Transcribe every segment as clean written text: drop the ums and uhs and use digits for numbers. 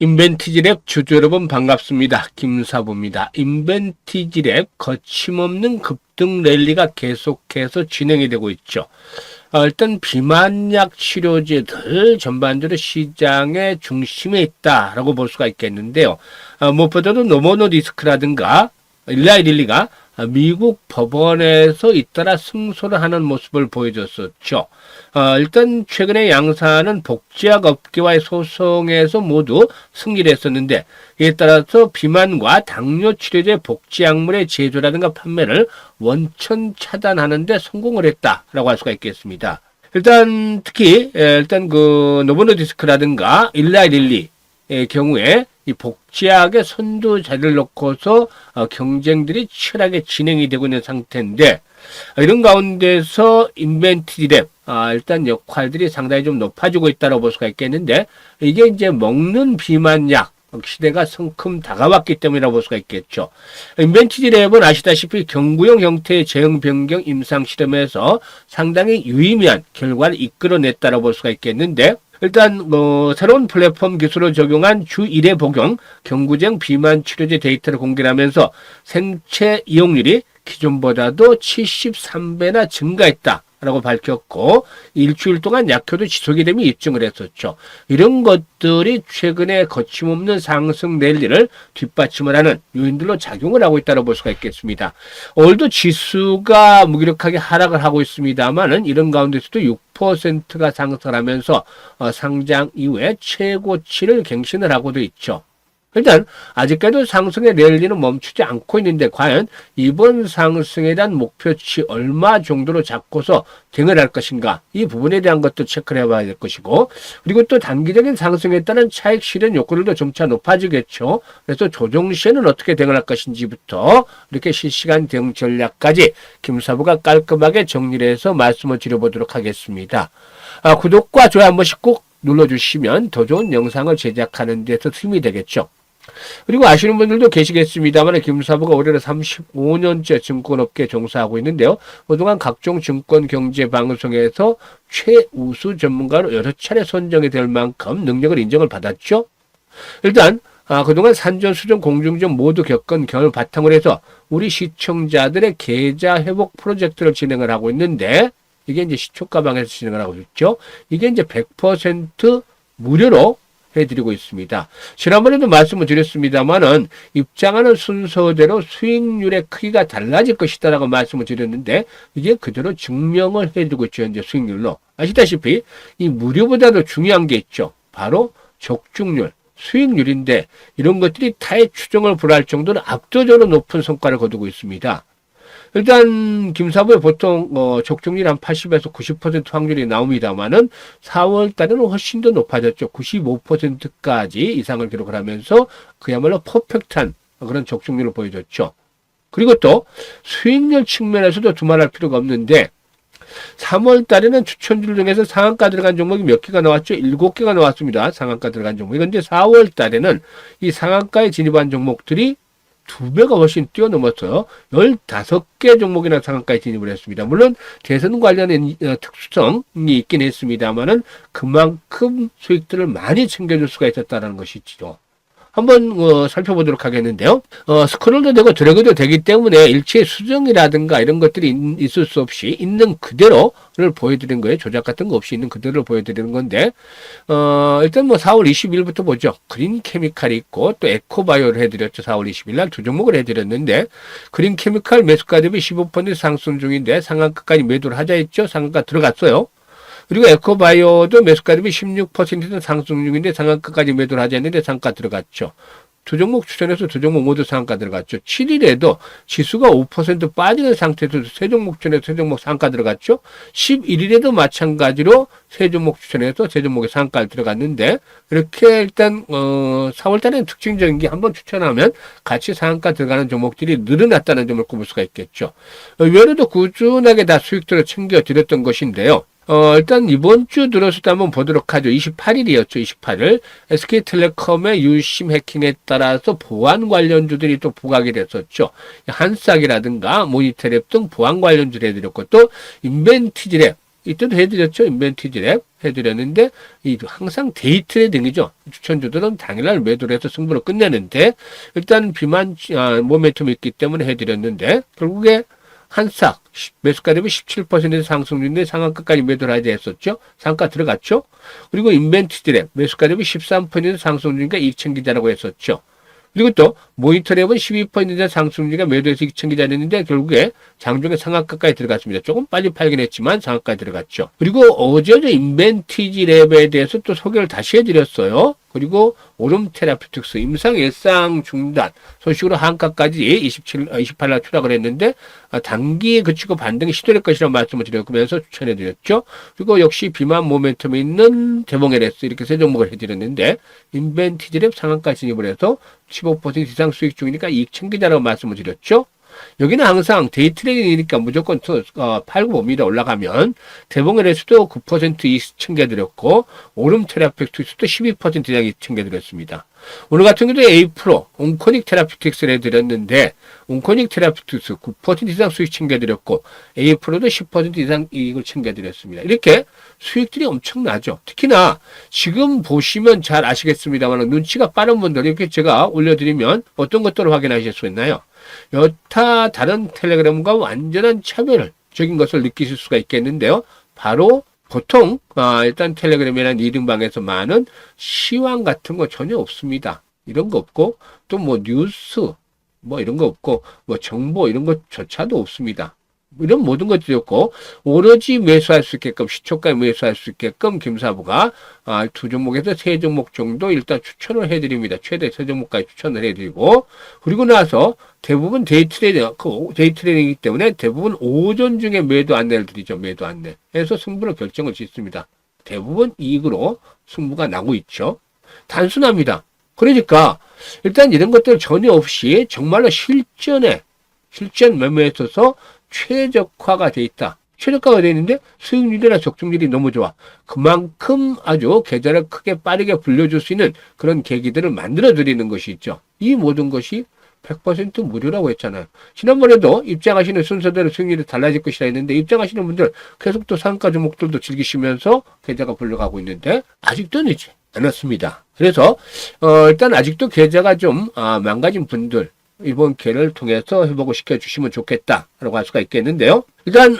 인벤티지랩 주주 여러분 반갑습니다. 김사부입니다. 인벤티지랩 거침없는 급등 랠리가 계속해서 진행이 되고 있죠. 일단 비만약 치료제들 전반적으로 시장의 중심에 있다라고 볼 수가 있겠는데요. 무엇보다도 노보노디스크라든가 일라이 릴리가 미국 법원에서 잇따라 승소를 하는 모습을 보여줬었죠. 일단 최근에 양사는 복제약 업계와의 소송에서 모두 승리를 했었는데, 이에 따라서 비만과 당뇨 치료제 복제약물의 제조라든가 판매를 원천 차단하는 데 성공을 했다라고 할 수가 있겠습니다. 일단 특히 그 노보노디스크라든가 일라이 릴리의 경우에 이 복제약의 선두 자리를 놓고서 경쟁들이 치열하게 진행이 되고 있는 상태인데, 이런 가운데서 인벤티지랩 일단 역할들이 상당히 좀 높아지고 있다고 볼 수가 있겠는데, 이게 이제 먹는 비만약 시대가 성큼 다가왔기 때문이라고 볼 수가 있겠죠. 인벤티지랩은 아시다시피 경구용 형태의 제형 변경 임상 실험에서 상당히 유의미한 결과를 이끌어냈다고 볼 수가 있겠는데, 일단 새로운 플랫폼 기술을 적용한 주 1회 복용 경구제형 비만 치료제 데이터를 공개하면서 생체 이용률이 기존보다도 73배나 증가했다라고 밝혔고, 일주일 동안 약효도 지속이 됨이 입증을 했었죠. 이런 것들이 최근에 거침없는 상승 랠리를 뒷받침을 하는 요인들로 작용을 하고 있다고 볼 수가 있겠습니다. 오늘도 지수가 무기력하게 하락을 하고 있습니다만은, 이런 가운데서도 6%가 상승하면서 상장 이후에 최고치를 갱신을 하고도 있죠. 일단 아직까지도 상승의 랠리는 멈추지 않고 있는데, 과연 이번 상승에 대한 목표치 얼마 정도로 잡고서 대응을 할 것인가, 이 부분에 대한 것도 체크를 해봐야 될 것이고, 그리고 또 단기적인 상승에 따른 차익 실현 요건들도 점차 높아지겠죠. 그래서 조정 시에는 어떻게 대응을 할 것인지부터 이렇게 실시간 대응 전략까지 김사부가 깔끔하게 정리를 해서 말씀을 드려보도록 하겠습니다. 구독과 좋아요 한 번씩 꼭 눌러주시면 더 좋은 영상을 제작하는 데서 힘이 되겠죠. 그리고 아시는 분들도 계시겠습니다만, 김사부가 올해로 35년째 증권업계에 종사하고 있는데요. 그동안 각종 증권 경제 방송에서 최우수 전문가로 여러 차례 선정이 될 만큼 능력을 인정을 받았죠. 일단 그동안 산전수전 공중전 모두 겪은 경험을 바탕으로 해서 우리 시청자들의 계좌 회복 프로젝트를 진행을 하고 있는데, 이게 이제 시초가방에서 진행을 하고 있죠. 이게 이제 100% 무료로 해드리고 있습니다. 지난번에도 말씀을 드렸습니다만은, 입장하는 순서대로 수익률의 크기가 달라질 것이다라고 말씀을 드렸는데, 이게 그대로 증명을 해주고 있죠. 현재 수익률로. 아시다시피 이 무료보다도 중요한 게 있죠. 바로 적중률, 수익률인데, 이런 것들이 타의 추정을 불허할 정도로 압도적으로 높은 성과를 거두고 있습니다. 일단 김사부에 보통 적중률 한 80에서 90% 확률이 나옵니다만은, 4월 달에는 훨씬 더 높아졌죠. 95%까지 이상을 기록을 하면서 그야말로 퍼펙트한 그런 적중률을 보여줬죠. 그리고 또 수익률 측면에서도 두말할 필요가 없는데, 3월 달에는 추천주 중에서 상한가 들어간 종목이 몇 개가 나왔죠? 7개가 나왔습니다. 상한가 들어간 종목이. 그런데 4월 달에는 이 상한가에 진입한 종목들이 2배가 훨씬 뛰어넘었어요. 15개 종목이나 상한가에 진입을 했습니다. 물론 대선 관련된 특수성이 있긴 했습니다만은, 그만큼 수익들을 많이 챙겨줄 수가 있었다는 것이죠. 한번 살펴보도록 하겠는데요. 스크롤도 되고 드래그도 되기 때문에 일체 수정이라든가 이런 것들이 있을 수 없이 있는 그대로를 보여드리는 거예요. 조작 같은 거 없이 있는 그대로를 보여드리는 건데, 일단 4월 20일부터 보죠. 그린 케미칼이 있고, 또 에코바이오를 해드렸죠. 4월 20일 날 두 종목을 해드렸는데, 그린 케미칼 매수가 대비 15% 상승 중인데 상한가까지 매도를 하자 했죠. 상한가 들어갔어요. 그리고 에코바이오도 매수가 대비 16% 상승 중인데 상한가까지 매도를 하지 않는데 상한가 들어갔죠. 두 종목 추천해서 두 종목 모두 상한가 들어갔죠. 7일에도 지수가 5% 빠지는 상태에서 세 종목 추천해서 세 종목 상한가 들어갔죠. 11일에도 마찬가지로 세 종목 추천해서 세 종목의 상한가 들어갔는데, 이렇게 일단 4월 달에는 특징적인 게, 한번 추천하면 같이 상한가 들어가는 종목들이 늘어났다는 점을 꼽을 수가 있겠죠. 의외로도 꾸준하게 다 수익들을 챙겨드렸던 것인데요. 일단 이번 주 들어서도 한번 보도록 하죠. 28일이었죠. 28일. SK텔레콤의 유심 해킹에 따라서 보안 관련주들이 또 부각이 됐었죠. 한싹이라든가 모니터랩 등 보안 관련주를 해드렸고, 또 인벤티지랩, 이때도 해드렸죠. 인벤티지랩 해드렸는데, 항상 데이 트레이딩이죠. 추천주들은 당일날 매도를 해서 승부를 끝내는데, 일단 비만, 모멘텀이 있기 때문에 해드렸는데, 결국에 한싹, 매수가 대비 17% 상승 중인데 상한가까지 매도를 하지 했었죠. 상한가 들어갔죠. 그리고 인벤티지랩, 매수가 대비 13% 상승 중이니까 이익 챙기자라고 했었죠. 그리고 또 모니터랩은 12% 상승 중이니까 매도해서 이익 챙기자였는데 결국에 장중에 상한가까지 들어갔습니다. 조금 빨리 팔긴 했지만 상한가까지 들어갔죠. 그리고 어제 인벤티지랩에 대해서 또 소개를 다시 해드렸어요. 그리고 오름 테라피틱스 임상 일상 중단 소식으로 한가까지 28일 추락을 했는데 단기에 그치고 반등이 시도될 것이라는 말씀을 드렸면서 추천해드렸죠. 그리고 역시 비만 모멘텀이 있는 대봉LS 이렇게 세 종목을 해드렸는데 인벤티지랩 상한가 진입을 해서 15% 이상 수익 중이니까 이익 챙기자라고 말씀을 드렸죠. 여기는 항상 데이 트레이딩이니까 무조건 팔고 봅니다. 올라가면 대봉LS도 9% 이익 챙겨드렸고 오름 테라피틱스도 12% 이상 이익 챙겨드렸습니다. 오늘 같은 경우도 A-프로 온코닉 테라피틱스를 해드렸는데 온코닉 테라피틱스 9% 이상 수익 챙겨드렸고 A-프로도 10% 이상 이익을 챙겨드렸습니다. 이렇게 수익들이 엄청나죠. 특히나 지금 보시면 잘 아시겠습니다만 눈치가 빠른 분들 이렇게 제가 올려드리면 어떤 것들을 확인하실 수 있나요? 여타 다른 텔레그램과 완전한 차별적인 것을 느끼실 수가 있겠는데요. 바로 보통 일단 텔레그램이나 리딩방에서 많은 시황 같은 거 전혀 없습니다. 이런 거 없고 또 뭐 뉴스 뭐 이런 거 없고 뭐 정보 이런 것조차도 없습니다. 이런 모든 것들이 없고 오로지 매수할 수 있게끔 시초가에 매수할 수 있게끔 김사부가 두 종목에서 세 종목 정도 일단 추천을 해드립니다. 최대 세 종목까지 추천을 해드리고 그리고 나서 대부분 데이 트레이딩이기 때문에 대부분 오전 중에 매도 안내를 드리죠. 매도 안내 해서 승부를 결정을 짓습니다. 대부분 이익으로 승부가 나고 있죠. 단순합니다. 그러니까 일단 이런 것들 전혀 없이 정말로 실전 매매에 있어서 최적화가 돼 있다. 최저가가 되어 있는데 수익률이나 적중률이 너무 좋아. 그만큼 아주 계좌를 크게 빠르게 불려줄 수 있는 그런 계기들을 만들어 드리는 것이 있죠. 이 모든 것이 100% 무료라고 했잖아요. 지난번에도 입장하시는 순서대로 수익률이 달라질 것이라 했는데 입장하시는 분들 계속 또 상가 종목들도 즐기시면서 계좌가 불려가고 있는데 아직도 늦지 않았습니다. 그래서 일단 아직도 계좌가 좀 망가진 분들 이번 기회를 통해서 회복을 시켜주시면 좋겠다라고 할 수가 있겠는데요. 일단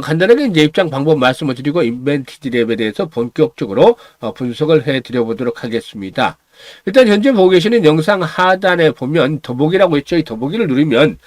간단하게 이제 입장 방법 말씀을 드리고 인벤티지랩에 대해서 본격적으로 분석을 해드려 보도록 하겠습니다. 일단 현재 보고 계시는 영상 하단에 보면 더보기라고 있죠. 이 더보기를 누르면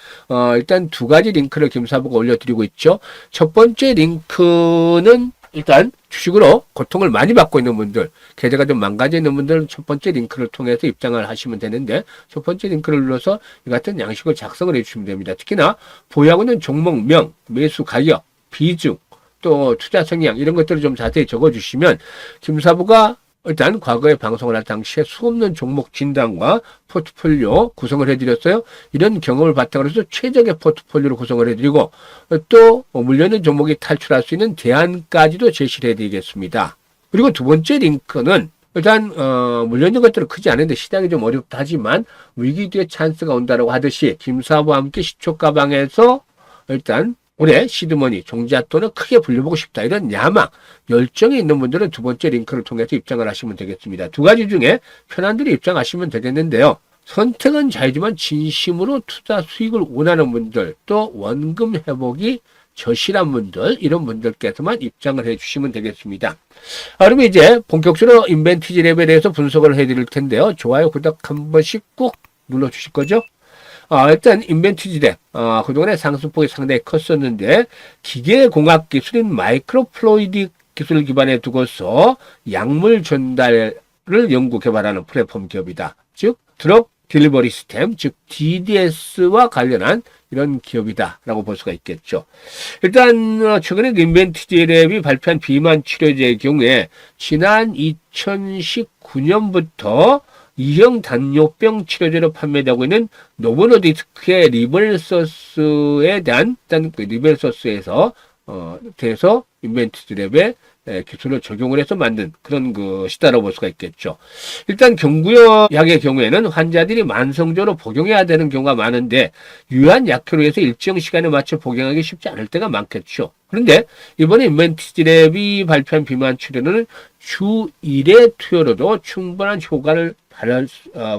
일단 두 가지 링크를 김사부가 올려드리고 있죠. 첫 번째 링크는 일단 주식으로 고통을 많이 받고 있는 분들, 계좌가 좀 망가져 있는 분들은 첫 번째 링크를 통해서 입장을 하시면 되는데 첫 번째 링크를 눌러서 이 같은 양식을 작성을 해주시면 됩니다. 특히나 보유하고 있는 종목명, 매수 가격, 비중, 또 투자 성향 이런 것들을 좀 자세히 적어주시면 김사부가 일단 과거에 방송을 할 당시에 수없는 종목 진단과 포트폴리오 구성을 해드렸어요. 이런 경험을 바탕으로 해서 최적의 포트폴리오를 구성을 해드리고 또 물려있는 종목이 탈출할 수 있는 대안까지도 제시를 해드리겠습니다. 그리고 두 번째 링크는 일단 물려있는 것들은 크지 않은데 시장이 좀 어렵다 하지만 위기 뒤에 찬스가 온다고 하듯이 김사부와 함께 시초가방에서 일단 올해 시드머니, 종잣돈을 크게 불려보고 싶다. 이런 야망, 열정이 있는 분들은 두 번째 링크를 통해서 입장을 하시면 되겠습니다. 두 가지 중에 편한 대로 입장하시면 되겠는데요. 선택은 자유지만 진심으로 투자 수익을 원하는 분들, 또 원금 회복이 절실한 분들, 이런 분들께서만 입장을 해주시면 되겠습니다. 그러면 이제 본격적으로 인벤티지랩에 대해서 분석을 해드릴 텐데요. 좋아요, 구독 한 번씩 꼭 눌러주실 거죠? 일단 인벤티지랩 그동안에 상승폭이 상당히 컸었는데 기계공학 기술인 마이크로플루이딕 기술을 기반에 두고서 약물 전달을 연구 개발하는 플랫폼 기업이다. 즉 드럭 딜리버리 시스템, 즉 DDS와 관련한 이런 기업이다라고 볼 수가 있겠죠. 일단 최근에 인벤티지랩이 발표한 비만 치료제의 경우에 지난 2019년부터 2형 당뇨병 치료제로 판매되고 있는 노보노디스크의 리벨서스에 대한 일단 리벨서스에서 대해서 인벤티지랩에 기술을 적용을 해서 만든 그런 것이다라고 볼 수가 있겠죠. 일단 경구약의 경우에는 환자들이 만성적으로 복용해야 되는 경우가 많은데 유한 약효로 해서 일정 시간에 맞춰 복용하기 쉽지 않을 때가 많겠죠. 그런데 이번에 인벤티지랩이 발표한 비만 치료는 주 1회 투여로도 충분한 효과를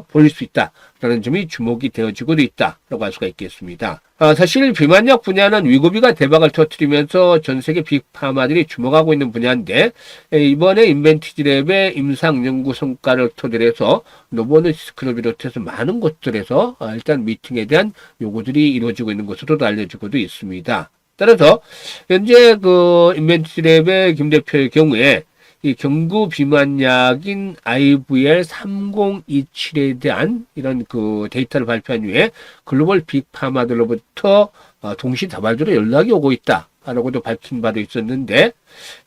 보일 수 있다라는 점이 주목이 되어지고도 있다라고 할 수가 있겠습니다. 사실 비만약 분야는 위고비가 대박을 터뜨리면서 전 세계 빅파마들이 주목하고 있는 분야인데 이번에 인벤티지랩의 임상 연구 성과를 토대로 해서 노보노디스크를 비롯해서 많은 곳들에서 일단 미팅에 대한 요구들이 이루어지고 있는 것으로도 알려지고도 있습니다. 따라서 현재 인벤티지랩의 김 대표의 경우에 이 경구 비만약인 IVL3027에 대한 이런 데이터를 발표한 후에 글로벌 빅파마들로부터 동시다발적으로 연락이 오고 있다라고도 밝힌 바도 있었는데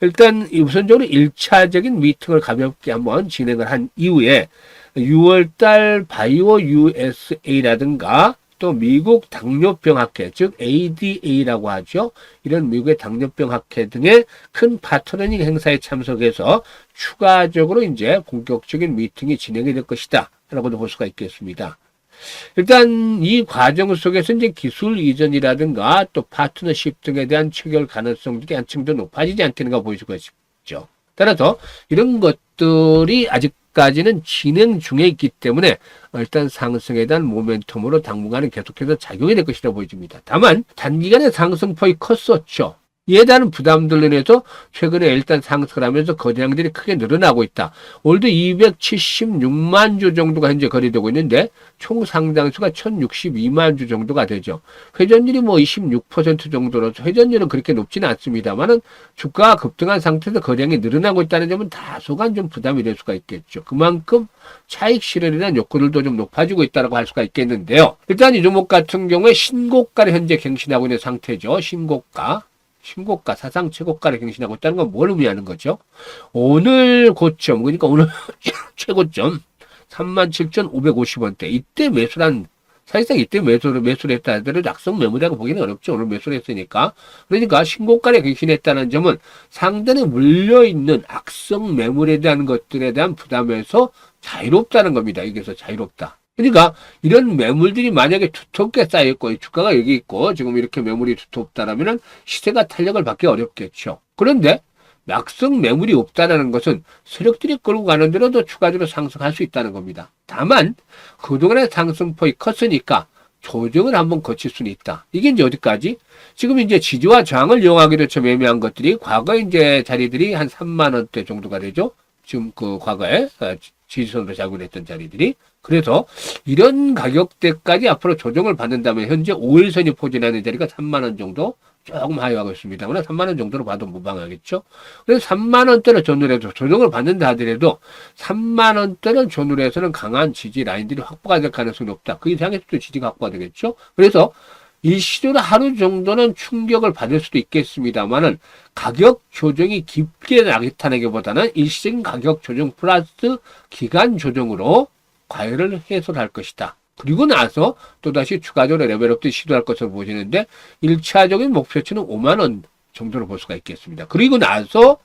일단 우선적으로 1차적인 미팅을 가볍게 한번 진행을 한 이후에 6월달 바이오 USA라든가 또 미국 당뇨병학회, 즉 ADA라고 하죠. 이런 미국의 당뇨병학회 등의 큰 파트너링 행사에 참석해서 추가적으로 이제 본격적인 미팅이 진행이 될 것이다 라고도 볼 수가 있겠습니다. 일단 이 과정 속에서 이제 기술 이전이라든가 또 파트너십 등에 대한 체결 가능성들이 한층 더 높아지지 않겠는가 보여지고 있죠. 따라서 이런 것들이 아직까지는 진행 중에 있기 때문에 일단 상승에 대한 모멘텀으로 당분간은 계속해서 작용이 될 것이라고 보여집니다. 다만 단기간에 상승폭이 컸었죠. 이에 대한 부담들로 인해서 최근에 일단 상승을 하면서 거래량들이 크게 늘어나고 있다. 올드 276만 주 정도가 현재 거래되고 있는데 총 상당수가 1062만 주 정도가 되죠. 회전율이 26% 정도로서 회전율은 그렇게 높지는 않습니다만은 주가가 급등한 상태에서 거래량이 늘어나고 있다는 점은 다소간 좀 부담이 될 수가 있겠죠. 그만큼 차익 실현에 대한 욕구들도 좀 높아지고 있다고 할 수가 있겠는데요. 일단 이 종목 같은 경우에 신고가를 현재 갱신하고 있는 상태죠. 신고가 사상 최고가를 갱신하고 있다는 건 뭘 의미하는 거죠? 오늘 고점, 그러니까 오늘 최고점 37,550원대 이때 사실상 이때 매수를 했다 하더라도 악성 매물이라고 보기는 어렵죠. 오늘 매수를 했으니까. 그러니까 신고가를 갱신했다는 점은 상단에 물려있는 악성 매물에 대한 것들에 대한 부담에서 자유롭다는 겁니다. 여기서 자유롭다. 그러니까 이런 매물들이 만약에 두텁게 쌓여있고 주가가 여기 있고 지금 이렇게 매물이 두텁다라면 시세가 탄력을 받기 어렵겠죠. 그런데 악성 매물이 없다는 것은 세력들이 끌고 가는 대로도 추가적으로 상승할 수 있다는 겁니다. 다만 그동안의 상승폭이 컸으니까 조정을 한번 거칠 수는 있다. 이게 이제 어디까지? 지금 이제 지지와 저항을 이용하기로 좀 애매한 것들이 과거 이제 자리들이 한 3만 원대 정도가 되죠. 지금 과거에 지지선으로 작용을 했던 자리들이. 그래서 이런 가격대까지 앞으로 조정을 받는다면 현재 5일선이 포진하는 자리가 3만원 정도 조금 하회하고 있습니다. 그러나 3만원 정도로 봐도 무방하겠죠. 그래서 3만원대를 전후로 해서 조정을 받는다 하더라도 3만원대를 전후로 해서는 강한 지지 라인들이 확보가 될 가능성이 높다. 그 이상에서도 지지가 확보가 되겠죠. 그래서 일시적으로 하루 정도는 충격을 받을 수도 있겠습니다만은 가격 조정이 깊게 나타나기보다는 일시적인 가격 조정 플러스 기간 조정으로 과열을 해소할 것이다. 그리고 나서 또다시 추가적으로 레벨업도 시도할 것으로 보시는데 1차적인 목표치는 5만원 정도로 볼 수가 있겠습니다. 그리고 나서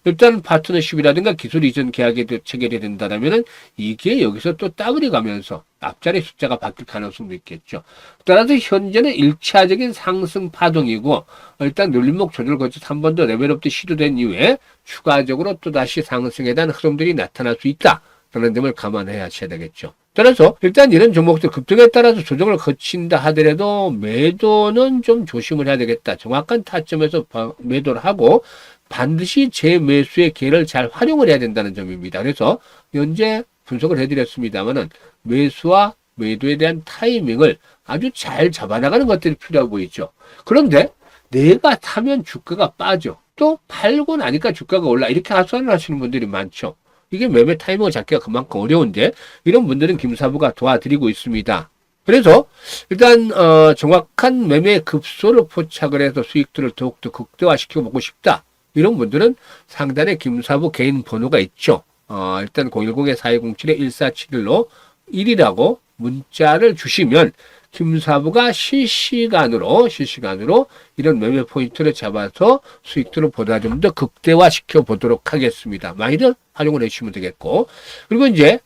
일단 파트너십이라든가 기술 이전 계약이 체결이 된다면 이게 여기서 또 따블이 가면서 앞자리 숫자가 바뀔 가능성도 있겠죠. 따라서 현재는 1차적인 상승 파동이고 일단 눌림목 조절을 거쳐서 한 번 더 레벨업도 시도된 이후에 추가적으로 또다시 상승에 대한 흐름들이 나타날 수 있다. 라는 점을 감안해야 하셔야 되겠죠. 따라서 일단 이런 종목들 급등에 따라서 조정을 거친다 하더라도 매도는 좀 조심을 해야 되겠다. 정확한 타점에서 매도를 하고 반드시 재매수의 기회를 잘 활용을 해야 된다는 점입니다. 그래서 현재 분석을 해드렸습니다만은 매수와 매도에 대한 타이밍을 아주 잘 잡아나가는 것들이 필요해 보이죠. 그런데 내가 타면 주가가 빠져. 또 팔고 나니까 주가가 올라. 이렇게 하소연을 하시는 분들이 많죠. 이게 매매 타이밍을 잡기가 그만큼 어려운데 이런 분들은 김사부가 도와드리고 있습니다. 그래서 일단 정확한 매매 급소를 포착을 해서 수익들을 더욱더 극대화시켜 보고 싶다. 이런 분들은 상단에 김사부 개인 번호가 있죠. 일단 010-4207-1471로 1이라고 문자를 주시면 김사부가 실시간으로 이런 매매 포인트를 잡아서 수익들을 보다 좀 더 극대화시켜 보도록 하겠습니다. 많이들 활용을 해주시면 되겠고, 그리고 이제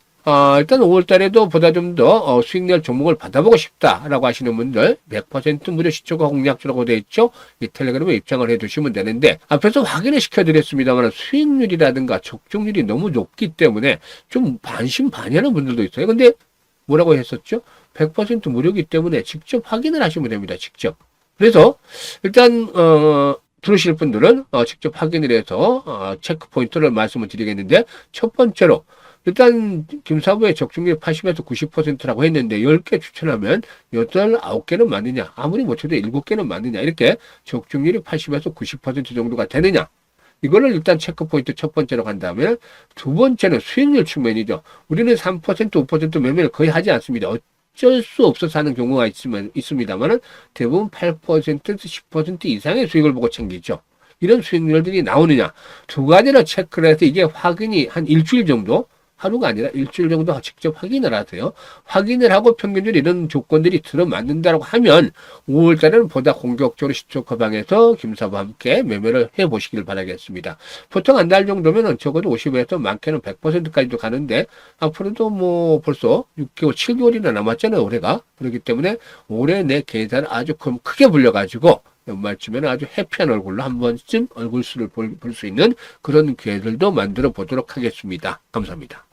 일단 5월 달에도 보다 좀 더 수익 낼 종목을 받아보고 싶다라고 하시는 분들 100% 무료 시초가 공략주라고 되어 있죠. 이 텔레그램에 입장을 해 두시면 되는데, 앞에서 확인을 시켜드렸습니다만 수익률이라든가 적중률이 너무 높기 때문에 좀 반신반의하는 분들도 있어요. 근데 뭐라고 했었죠? 100% 무료이기 때문에 직접 확인을 하시면 됩니다. 직접. 그래서 일단 들으실 분들은 직접 확인을 해서 체크 포인트를 말씀을 드리겠는데, 첫 번째로 일단 김사부의 적중률이 80에서 90%라고 했는데 10개 추천하면 8, 9개는 맞느냐, 아무리 못해도 7개는 맞느냐, 이렇게 적중률이 80에서 90% 정도가 되느냐, 이거를 일단 체크 포인트 첫 번째로 간다면, 두 번째는 수익률 측면이죠. 우리는 3%, 5% 매매를 거의 하지 않습니다. 어쩔 수 없어서 하는 경우가 있습니다만은 대부분 8%, 10% 이상의 수익을 보고 챙기죠. 이런 수익률들이 나오느냐, 두 가지를 체크를 해서 이게 확인이 한 일주일 정도, 하루가 아니라 일주일 정도 직접 확인을 하세요. 확인을 하고 평균적으로 이런 조건들이 들어맞는다고 하면 5월 달에는 보다 공격적으로 시초 커방에서 김사부와 함께 매매를 해보시길 바라겠습니다. 보통 한 달 정도면 적어도 50에서 많게는 100%까지도 가는데, 앞으로도 뭐 벌써 6개월, 7개월이나 남았잖아요, 올해가. 그렇기 때문에 올해 내 계산을 아주 크게 불려가지고 연말쯤에는 아주 해피한 얼굴로 한 번쯤 얼굴수를 볼 수 있는 그런 기회들도 만들어 보도록 하겠습니다. 감사합니다.